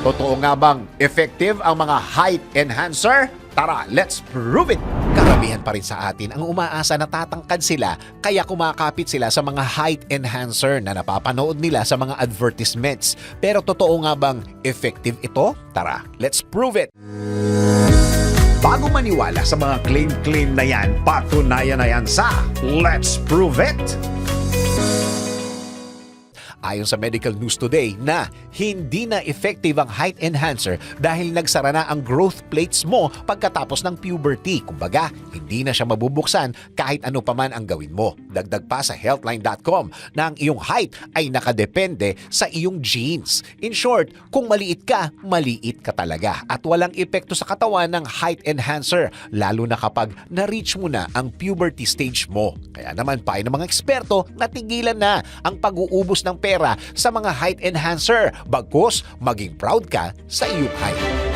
Totoo nga bang effective ang mga height enhancer? Tara, let's prove it! Karamihan pa rin sa atin ang umaasa na tatangkad sila kaya kumakapit sila sa mga height enhancer na napapanood nila sa mga advertisements. Pero totoo nga bang effective ito? Tara, let's prove it! Bago maniwala sa mga claim-claim na yan, patunayan na yan sa Let's Prove It! Ayon sa Medical News Today na hindi na effective ang height enhancer dahil nagsara na ang growth plates mo pagkatapos ng puberty. Kumbaga, hindi na siya mabubuksan kahit ano pa man ang gawin mo. Dagdag pa sa healthline.com na ang iyong height ay nakadepende sa iyong genes. In short, kung maliit ka talaga at walang epekto sa katawan ng height enhancer lalo na kapag na-reach mo na ang puberty stage mo. Kaya naman pa ng mga eksperto na tigilan na ang pag-uubos ng pera sa mga height enhancer bagkus maging proud ka sa iyong height.